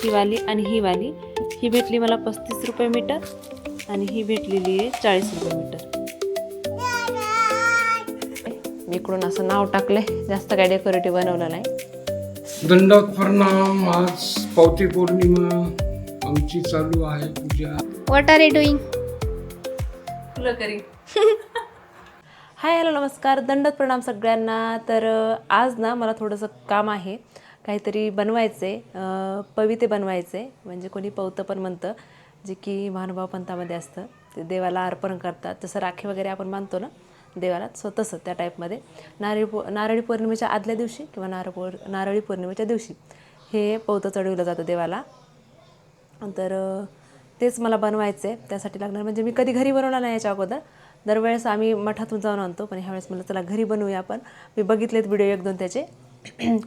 ही वाली आणि ही वाली. ही भेटली मला 35 रुपये मीटर आणि ही भेटलेली आहे 40 रुपये मीटर. मी इकडून असं नाव टाकलंय, जास्त काय डेकोरेटिव्ह बनवलं नाही. दंडक प्रणाम. आज पावती पौर्णिमा आमची चालू आहे puja. What are you doing? तुला करी. हाय हॅलो नमस्कार, दंडक प्रणाम सगळ्यांना. तर आज ना मला थोडंसं काम आहे, काहीतरी बनवायचं आहे. पविते बनवायचे, म्हणजे कोणी पवतं पण म्हणतं, जे की महानुभाव पंथामध्ये असतं. ते देवाला अर्पण करतात, जसं राखी वगैरे आपण मानतो ना देवाला, सो तसं त्या टाईपमध्ये नारळी पौर्णिमेच्या आदल्या दिवशी किंवा नारळी पौर्णिमेच्या दिवशी हे पवतं चढवलं जातं देवाला. तर तेच मला बनवायचं आहे. त्यासाठी लागणार, म्हणजे मी कधी घरी बनवलं नाही याच्या अगोदर. दरवेळेस आम्ही मठातून जाऊन आणतो, पण ह्यावेळेस मला चला घरी बनवूया आपण. मी बघितलेत व्हिडिओ एक दोन त्याचे.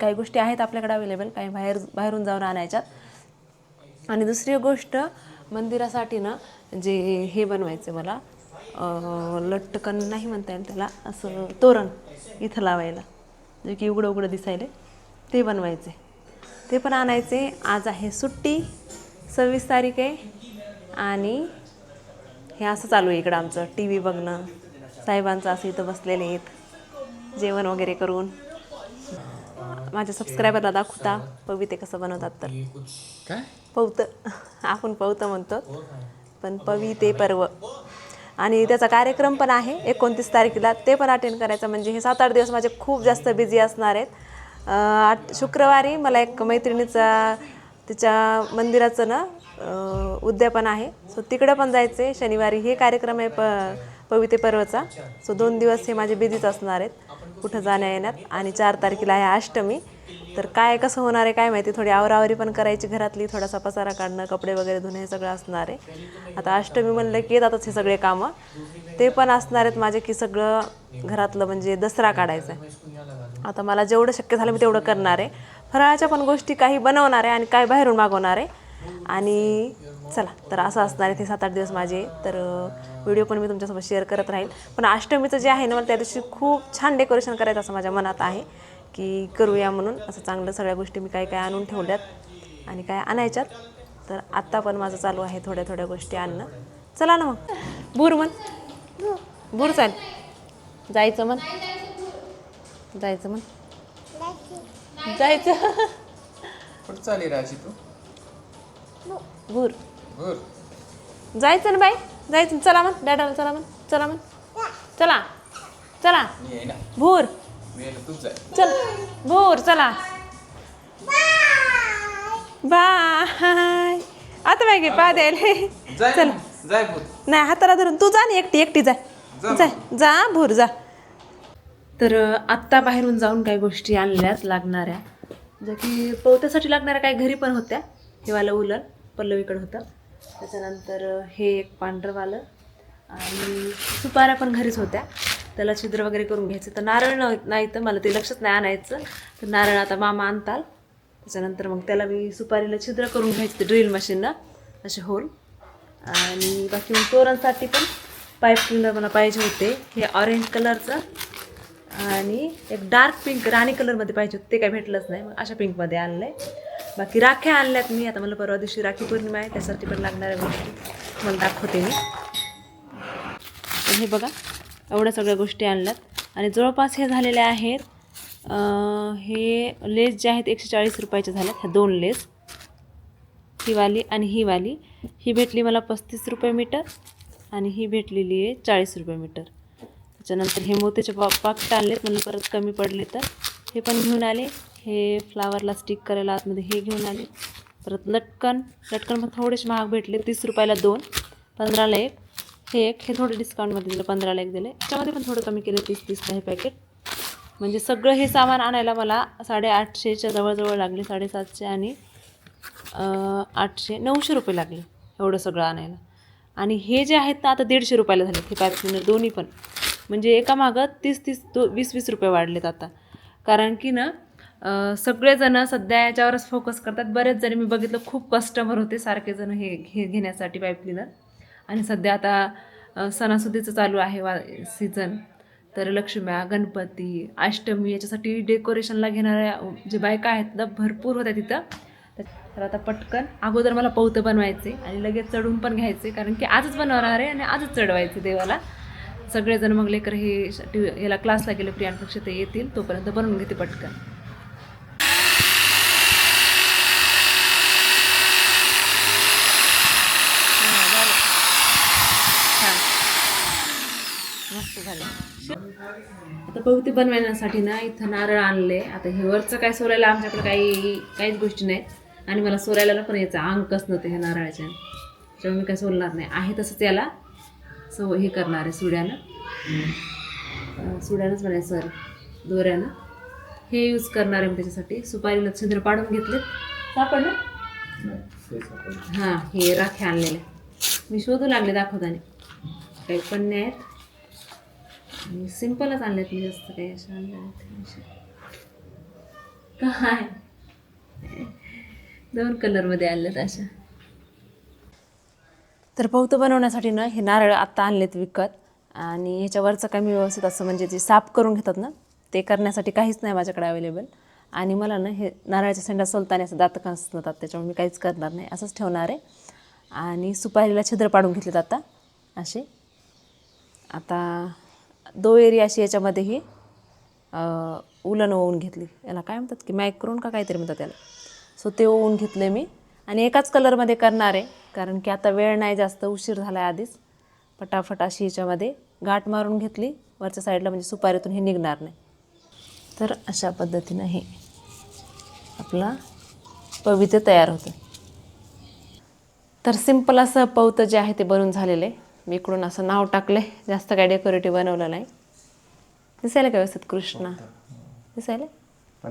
काही गोष्टी आहेत आपल्याकडे अवेलेबल, काही बाहेरून जाऊन आणायच्यात. आणि दुसरी गोष्ट, मंदिरासाठी ना जे हे बनवायचं मला, लटकन नाही म्हणता येईल त्याला, असं तोरण इथं लावायला, जे की उघडं उघडं दिसायला, ते बनवायचे. ते पण आणायचे. आज आहे सुट्टी, 26 तारीख आहे. आणि हे असं चालू आहे इकडं आमचं, टी व्ही बघणं. साहेबांचं असं इथं बसलेले आहेत जेवण वगैरे करून. माझ्या सबस्क्रायबरला दाखवता पविते कसं बनवतात. तर काय पवतं, आपण पवतं म्हणतो, पण पविते पर्व. आणि त्याचा कार्यक्रम पण आहे 29 तारखेला, ते पण अटेंड करायचं. म्हणजे हे 7-8 दिवस माझे खूप जास्त बिझी असणार आहेत. शुक्रवारी मला एक मैत्रिणीचा, तिच्या मंदिराचं ना उद्यापन आहे, सो तिकडं पण जायचं आहे. शनिवारी हे कार्यक्रम आहे पविते पर्वचा. सो 2 दिवस हे माझे बिझीच असणार आहेत कुठं जाण्या येण्यात. आणि 4 तारखेला आहे अष्टमी. तर काय कसं होणार आहे काय माहिती. थोडी आवरावरी पण करायची घरातली, थोडासा पसारा काढणं, कपडे वगैरे धुणं, हे सगळं असणार आहे. आता अष्टमी म्हणलं की येतातच हे सगळे कामं. ते पण असणार आहेत माझे, की सगळं घरातलं म्हणजे दसरा काढायचा आहे. आता मला जेवढं शक्य झालं मी तेवढं करणार आहे. फराळाच्या पण गोष्टी काही बनवणार आहे आणि काय बाहेरून मागवणार आहे. आणि चला, तर असं असणार आहे ते 7-8 दिवस माझे. तर व्हिडिओ पण मी तुमच्यासोबत शेअर करत राहील. पण अष्टमीचं जे आहे ना, मला त्या दिवशी खूप छान डेकोरेशन करायचं असं माझ्या मनात आहे, की करूया म्हणून. असं चांगलं सगळ्या गोष्टी मी काय आणून ठेवल्यात आणि काय आणायच्यात. तर आत्ता पण माझं चालू आहे थोड्या थोड्या गोष्टी आणणं. चला ना मग, बूर म्हण, बूर चाल, जायचं म्हण, जायचं म्हण, जायचं. कुठं चालली राशी तू? बूर बर. जायचं ना बाई, जायचं. चला म्हण डॅडाला, चला म्हण, चला म्हण, चला चला. मी आहे ना, भूर मी आहे ना, तूच जाय. चल, भूर चला, बाय. आता मागे पा द्यायला. जाय चल, ना, जाय भूत. नाही हाताला धरून तू जा ना, एकटी जाय, जाय जा भूर जा. तर आत्ता बाहेरून जाऊन काही गोष्टी आणल्यात लागणाऱ्या, ज्या की पवत्यासाठी लागणाऱ्या काही घरी पण होत्या. हे वालं उलर पल्लवीकडं होतं. त्याच्यानंतर हे एक पांढरंवालं, आणि सुपाऱ्या पण घरीच होत्या. त्याला छिद्र वगैरे करून घ्यायचं. तर नारळ नाही, तर मला ते लक्षच नाही आणायचं. तर नारळ आता मामा आणताल. त्याच्यानंतर मग त्याला मी सुपारीला छिद्र करून घ्यायचं, ते ड्रिल मशीननं असे होल. आणि बाकी मग तोरणसाठी पण पाईप क्लीनर मला पाहिजे होते, हे ऑरेंज कलरचं आणि एक डार्क पिंक राणी कलरमध्ये पाहिजे होते. ते काही भेटलंच नाही, मग अशा पिंकमध्ये आणलं आहे. बाकी राख्या आणल्यात मी. आता मला परवा दिवशी राखी पौर्णिमा आहे, त्यासाठी पण लागणाऱ्या गोष्टी मला दाखवते मी. हे बघा, एवढ्या सगळ्या गोष्टी आणल्यात. आणि जवळपास हे झालेले आहेत, हे लेस जे आहेत 140 रुपयाचे झाल्यात. ह्या 2 लेस, ही वाली आणि ही वाली. ही भेटली मला 35 रुपये मीटर आणि ही भेटलेली आहे 40 रुपये मीटर. त्याच्यानंतर हे मोत्याचे पाकिट आणलेत, मला परत कमी पडले तर हे पण घेऊन आले. हे फ्लावरला स्टिक करायला आतमध्ये हे घेऊन आले. परत लटकन पण थोडेसे महाग भेटले, 30 रुपयाला 2, 15ला 1. हे थोडं डिस्काउंटमध्ये दिलं, 15ला 1 दिले. त्याच्यामध्ये पण थोडं कमी केलं, 30-30ला हे पॅकेट. म्हणजे सगळं हे सामान आणायला मला 850च्या जवळजवळ लागले. 750 आणि 800, 900 रुपये लागले एवढं सगळं आणायला. आणि हे जे आहेत ना आता 150 रुपयाला झाले हे पाईप क्लीनर दोन्ही पण. म्हणजे एका मागं 30-30, 20-20 रुपये वाढलेत आता. कारण की ना सगळेजणं सध्या याच्यावरच फोकस करतात. बरेच जण मी बघितलं, खूप कस्टमर होते सारखे जण हे घेण्यासाठी पाईप क्लीनर. आणि सध्या आता सणासुदीचं चालू आहे सीझन. तर लक्ष्म्या, गणपती, अष्टमी याच्यासाठी डेकोरेशनला घेणाऱ्या जे बायका आहेत ना भरपूर होत्या तिथं. तर आता पटकन अगोदर मला पौतं बनवायचे आणि लगेच चढून पण घ्यायचे, कारण की आजच बनवणार आहे आणि आजच चढवायचे देवाला. सगळेजण मग लेकर हे याला क्लासला गेले प्रियांपेक्षा ते येतील, तोपर्यंत बनवून घेते पटकन. मस्त झालं. आता पौती बनवण्यासाठी ना इथं नारळ आणले. आता हे वरचं काय सोलायला आमच्याकडे काहीच गोष्टी नाहीत आणि मला सोलायला पण याचं अंकच नव्हते ह्या नारळाच्या, त्यामुळे मी काय सोलणार नाही. आहे तसंच याला हे करणार आहे सुड्यानंच म्हणायचं, सॉरी दोऱ्यानं हे यूज करणार आहे मी त्याच्यासाठी. सुपारीला छिद्र पाडून घेतले, सापडलं हां, हे राखे आणलेले मी शोधू लागले दाखवताना. काही पन्ने आहेत आणि सिम्पलच आणलेत मी, जास्त काही अशा आणल्या काय 2 कलरमध्ये आणलेत अशा. तर पौतं बनवण्यासाठी ना हे नारळ आत्ता आणलेत विकत आणि ह्याच्यावरचं काय मी व्यवस्थित असं म्हणजे जे साफ करून घेतात ना ते करण्यासाठी काहीच नाही माझ्याकडे अवेलेबल. आणि मला ना हे नारळाच्या शेंडा सोलताना असं दात नसतात, त्याच्यामुळे मी काहीच करणार नाही, असंच ठेवणार आहे. आणि सुपारीला छिद्र पाडून घेतलेत आता असे. आता दोएरी अशी याच्यामध्ये ही उलन ओवून घेतली, याला काय म्हणतात की मायक्रोन का काहीतरी म्हणतात त्याला. सो ते ओवून घेतले मी आणि एकाच कलरमध्ये करणार आहे, कारण की आता वेळ नाही, जास्त उशीर झाला आहे आधीच. फटाफट अशी याच्यामध्ये गाठ मारून घेतली वरच्या साईडला, म्हणजे सुपारीतून हे निघणार नाही. तर अशा पद्धतीनं हे आपला पवित्र तयार होतं. तर सिंपल असं पौतं जे आहे ते बनवून झालेलं आहे. मी इकडून असं नाव टाकलं आहे, जास्त काय डेकोरेटिव्ह बनवलं नाही. दिसायला का व्यवस्थित कृष्णा दिसायला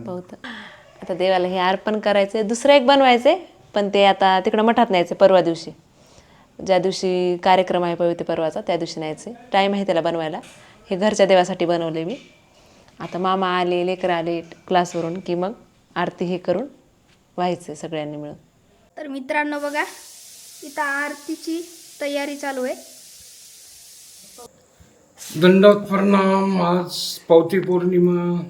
पौतं. आता देवाला हे अर्पण करायचं आहे. दुसरं एक बनवायचं आहे, पण ते आता तिकडं मठात न्यायचं परवा दिवशी, ज्या दिवशी कार्यक्रम आहे पवित्र पर्वाचा त्या दिवशी न्यायचे. टाईम आहे त्याला बनवायला. हे घरच्या देवासाठी बनवले मी. आता मामा आले, लेकर आले क्लासवरून की मग आरती हे करून व्हायचं सगळ्यांनी मिळून. तर मित्रांनो बघा, इथं आरतीची तयारी चालू आहे. दंडवत प्रणाम. आज पावती पौर्णिमा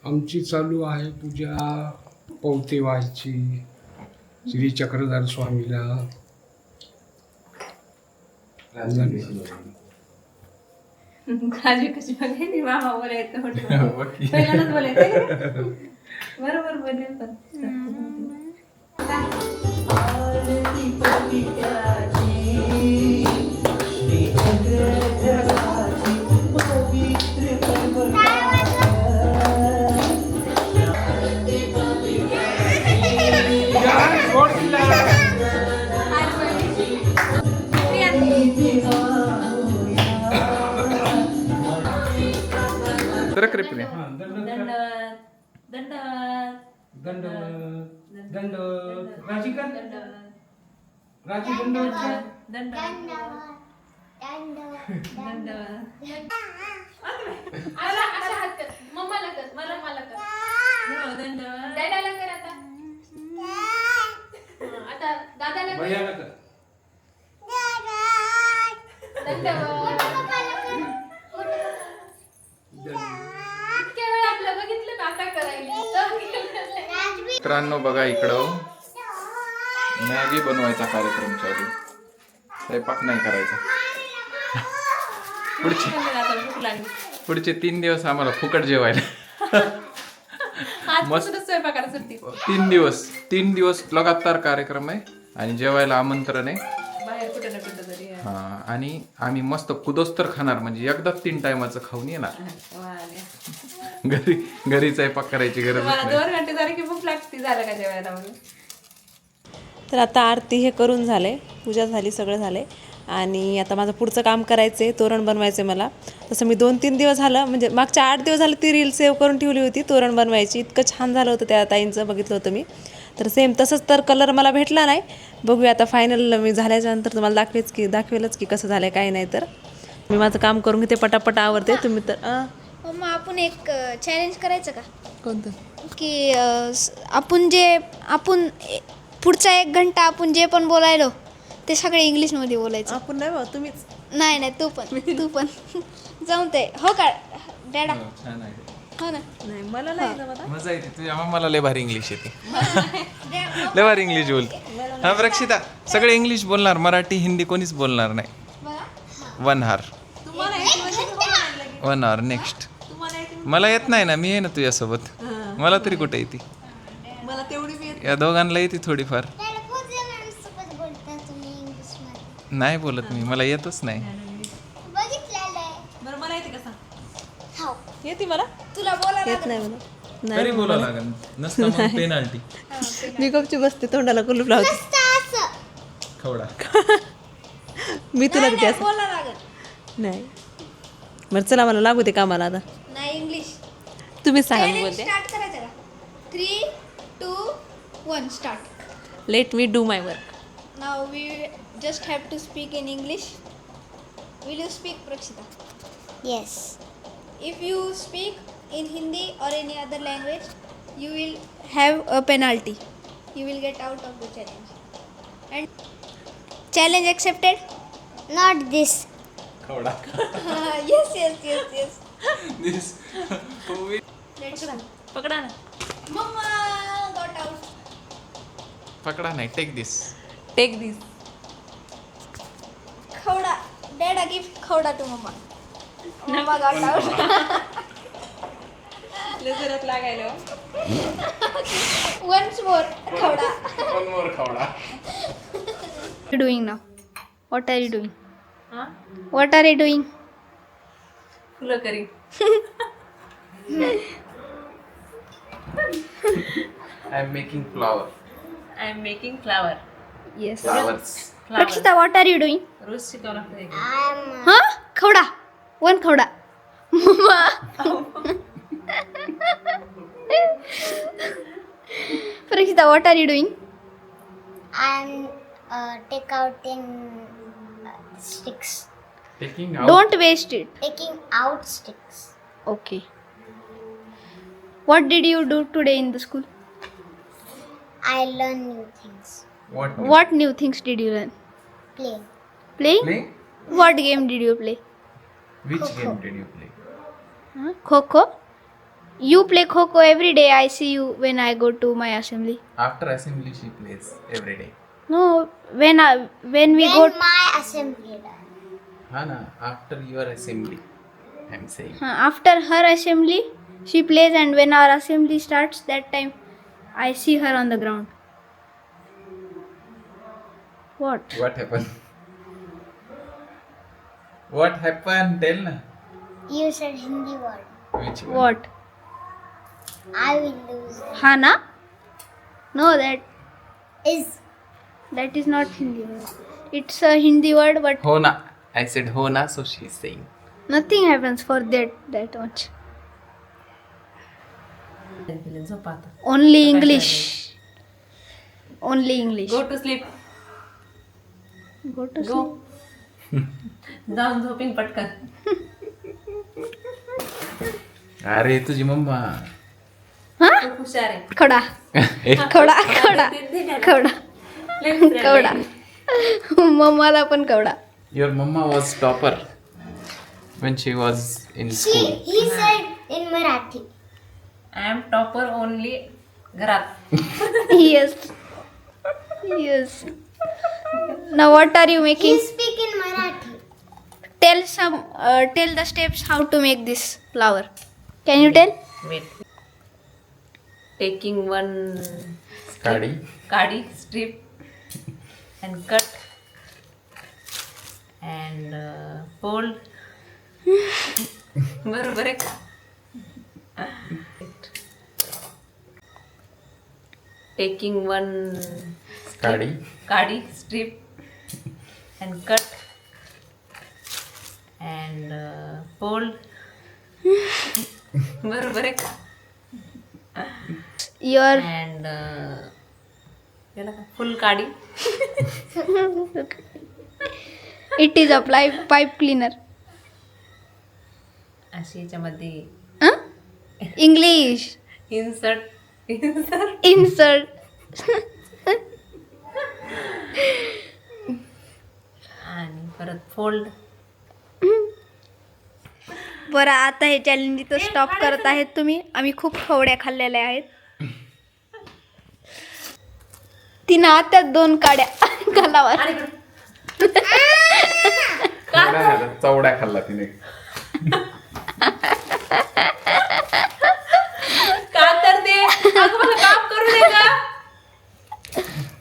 आमची चालू आहे पूजा. पौती व्हायची श्री चक्रधर स्वामीला. काळजी कशी बघायची, मामा बोलायचं पहिल्यांदाच बोलायचं बरोबर बोलेल. पण तर करे प्रिया. दंडवत दंडवत दंडवत दंडवत राजी कर, राजी दंडवत कर. मम्माला कर, मला कर, दादाला कर, आता दादाला कर. भैयाला कर. मित्रांनो बघा इकडं मॅगी बनवायचा कार्यक्रम चालू. स्वयंपाक नाही करायचा. पुढचे 3 दिवस आम्हाला फुकट जेवायला. मस्त स्वयंपाकाला सुट्टी. 3 दिवस लगातार कार्यक्रम आहे आणि जेवायला आमंत्रण आहे. बाहेर कुठे ना कुठं तरी. हा, आणि आम्ही मस्त कुदोस्तर खाणार, म्हणजे एकदाच 3 टायमाचं खाऊन येणार. घरी स्वयंपाक करायची गरज नाही. 2 घंटे झाले की भूक लागते, झालं का जेवायला म्हणून. तर आता आरती हे करून झाले, पूजा झाली, सगळं झाले आणि आता माझं पुढचं काम करायचं आहे. तोरण बनवायचं आहे मला. तसं मी 2-3 दिवस झालं, म्हणजे मागच्या 8 दिवस झाले ती रील सेव्ह करून ठेवली होती तोरण बनवायची. इतकं छान झालं होतं त्या ताईंचं, बघितलं होतं मी. तर सेम तसंच तर कलर मला भेटला नाही. बघूया आता फायनल मी झाल्याच्यानंतर तुम्हाला दाखवेलच की कसं झालं काय नाही. तर मी माझं काम करून घेते, पटापट आवरते. तुम्ही तर मग आपण एक चॅलेंज करायचं का, कोणतं की आपण पुढचा 1 घंटा आपण जे पण बोलायलो ते सगळे इंग्लिशमध्ये बोलायचं. आपण नाही बा, तुम्हीच. नाही तू पण जाऊन ते. हो का डॅडा? छान आहे. हो ना. नाही मला नाही जमत. मजा येते. तुझ्या मामाला लय भारी इंग्लिश येते. लय भारी इंग्लिश बोलते. हा प्रक्षिता, सगळे इंग्लिश बोलणार, मराठी हिंदी कोणीच बोलणार नाही. 1 hour. 1 hour next. मला येत नाही ना, मी आहे ना तुझ्यासोबत. मला तरी कुठे येते. मला तेवढी मी या दोघांना येते थोडीफार. नाही बोलत मी, मला येतच नाही. बरं मला येते कसा येते मला तुला बोला येत नाही मला तरी बोला लागेल नसतं मग पेनाल्टी. मी गपची बसते तोंडाला कुलूप लावते. खवडा. मी तुला किती असं बोला लागत नाही. बरं चला मला लागू दे कामाला आता. नाही इंग्लिश. तुम्हीच सांगा मी बोलते. स्टार्ट करायचं का? 3, 2, 1 start. Let me do my work. Now we just have to speak in English. Will you speak, Prakshita? Yes. If you speak in Hindi or any other language, you will have a penalty. You will get out of the challenge. And challenge accepted? Not this. खवडा. Yes. This. Let's go. पकडा ना. Mama got out. पकडा नाही, take this. Take this. Khawda. Dada give khawda to mama. Mama got out. लेझरात लागायला. Once more khawda. One more खवडा. What are you doing now? What are you doing? हा What are you doing? फुलं करी. I am making flower. I am making flower. Yes. Flowers. Prakshita, what are you doing? रोज शिकावं लागतं. I'm Huh? Khawda. One khawda. Mama. Prakshita, what are you doing? take out in sticks. Taking out. Don't waste it. Taking out sticks. Okay. What did you do today in the school? I learn new things. What? What new things did you learn? Play. Playing? Play? What game did you play? Which game did you play? Huh? Kho-Kho? You play Kho-Kho every day. I see you when I go to my assembly. After assembly, she plays every day. No, when we go. When my assembly done. Hana, after your assembly, I'm saying. After her assembly, she plays, and when our assembly starts, that time I see her on the ground. What? What happened? What happened? Tell na. You said Hindi word. Which one? What? I will lose it. Hana? No, Is that is not Hindi word. It's a Hindi word, but Hona. I said Hona, so she's saying. nothing happens for that much. झोप आता. Only English. Only English. Go to sleep. Go to गो. sleep. जाऊन झोपिंग पटकन. अरे तुझी mamma. Huh? खूप हुशार आहे. Khoda. Khoda. Khoda. कवडा. मम्माला पण Kavda. Your mama was topper when she was in school. he said in Marathi. I am topper only घरात. Yes. Now what are you He making? speak in Marathi. Tell the steps how to make this flower. Can you tell? Wait. Taking one Kadi. काडी strip and cut and fold. बरोबर आहे का? Taking one Kadi. काडी strip and cut and fold. बरोबर आहे का? Your and फुल काडी. it is a pipe cleaner. अशी याच्यामध्ये Huh? English. Insert Insert. आणि परत फोल्ड. बरं आता हे चॅलेंज इथं स्टॉप करत आहेत तुम्ही. आम्ही खूप खवड्या खाल्लेल्या आहेत. तिनं हातात 2 काड्या गालावर. चवड्या खाल्ला तिने. का तर ते अगं मला काम करू दे का.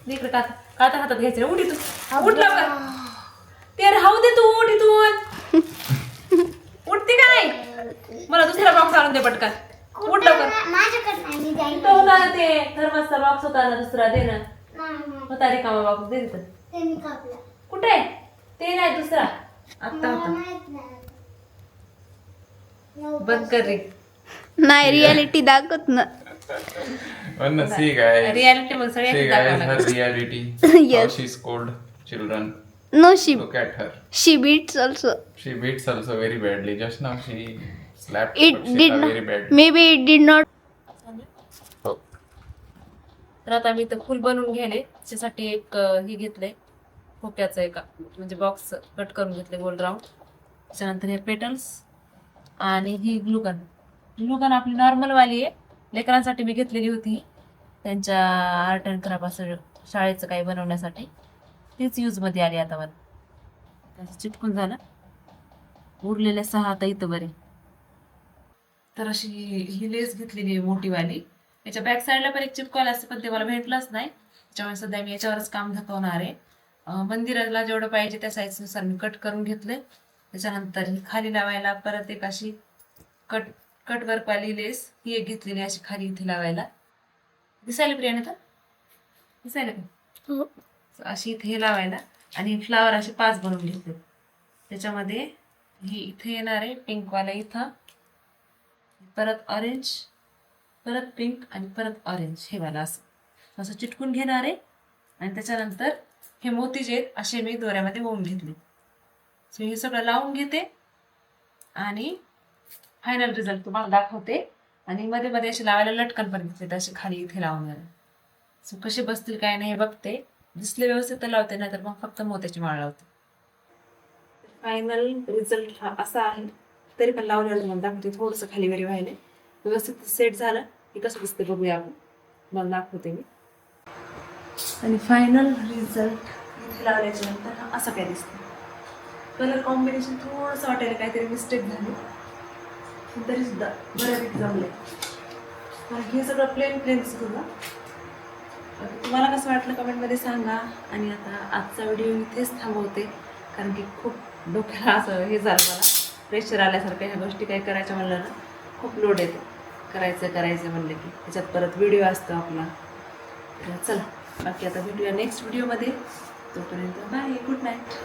इकडे का तर हातात घ्यायचं उठ इथून. उठ लवकर. ते राहू दे तू उठ इथून. उठते का नाही. मला दुसरा बॉक्स आणून दे पटकन. उठ लवकर. माझ्याकडे नाही, मी जाईन. तो होता ना ते थर्मसचा बॉक्स होता ना दुसरा दे ना. नाही, होता रिकामा बॉक्स दे तिथं. ते मी कापला. कुठे ते नाही दुसरा आत्ता मला होता. माहित नाही. बंद कर रे. नाही रियालिटी दाखवत ना. See guys. रियालिटी मग See सगळे guys, her reality. How she scold children. No, she Look at her. beats also. She beats also very badly. Just now she slapped It Prakshita did very not. badly. Maybe it did not. Oh. तर आता मी इथं फुल बनवून घ्यायले त्याच्यासाठी एक हे घेतलंय खोक्याचं एका म्हणजे बॉक्स कट करून घेतले गोल राऊंड. त्याच्यानंतर हे पेटल्स आणि ही ग्लुगन. ग्लुगन आपली नॉर्मल वाली आहे. लेकरांसाठी मी घेतलेली होती त्यांच्या आर्ट अँड क्राफ्ट असं शाळेचं काही बनवण्यासाठी. तीच यूजमध्ये आली आता मला. त्याचं चिटकून झालं. उरलेल्या 6 आता इथं बरे. तर अशी ही लेस घेतलेली आहे मोठीवाली. याच्या बॅक साईडला पण एक चिपकवायला असतं पण ते मला भेटलंच नाही. त्याच्यामुळे सध्या मी याच्यावरच काम दाखवणार आहे. मंदिराला जेवढं पाहिजे त्या साईजनुसार मी कट करून घेतले. त्याच्यानंतर ही खाली लावायला परत एक अशी कट वर्कवाली लेस ही एक घेतलेली अशी खाली इथे लावायला. दिसायला प्रियाने तर दिसायला का अशी इथे हे लावायला. आणि फ्लावर असे 5 बनवून घेतले. त्याच्यामध्ये ही इथे येणार आहे पिंकवाला इथं परत ऑरेंज परत पिंक आणि परत ऑरेंज हे वाला असं असं चिटकून घेणार आहे. आणि त्याच्यानंतर हे मोती जे आहेत असे मी दोऱ्यामध्ये ओवून घेतले. सो हे सगळं लावून घेते आणि फायनल रिझल्ट तुम्हाला दाखवते. आणि मध्ये मध्ये असे लावायला लटकन पण घेतले असे खाली इथे लावून. सो कसे बसतील काय नाही हे बघते. दिसले व्यवस्थित तर लावते नाही तर मग फक्त मोत्याची माळ लावते. फायनल रिझल्ट हा असा आहे. तरी पण लावलेलं मला दाखवते. थोडंसं खाली वरी व्हायला व्यवस्थित सेट झालं की कसं दिसते बघूया आपण. मला दाखवते मी. आणि फायनल रिझल्ट इथे लावल्याच्या नंतर हा असं काय दिसतं. कलर कॉम्बिनेशन थोडंसं वाटायला काहीतरी मिस्टेक झाली पण तरी सुद्धा बऱ्यापैकी जमले. कारण हे सगळं प्लेन दिसत होतं. तुम्हाला कसं वाटलं कमेंटमध्ये सांगा. आणि आता आजचा व्हिडिओ इथेच थांबवते कारण की खूप डोक्याला असं हे झालं मला प्रेशर आल्यासारखं. ह्या गोष्टी काही करायच्या म्हणलं ना खूप लोड येते. करायचं म्हणलं की त्याच्यात परत व्हिडिओ असतो आपला. तर चला बाकी आता भेटूया नेक्स्ट व्हिडिओमध्ये. तोपर्यंत बाय गुड नाईट.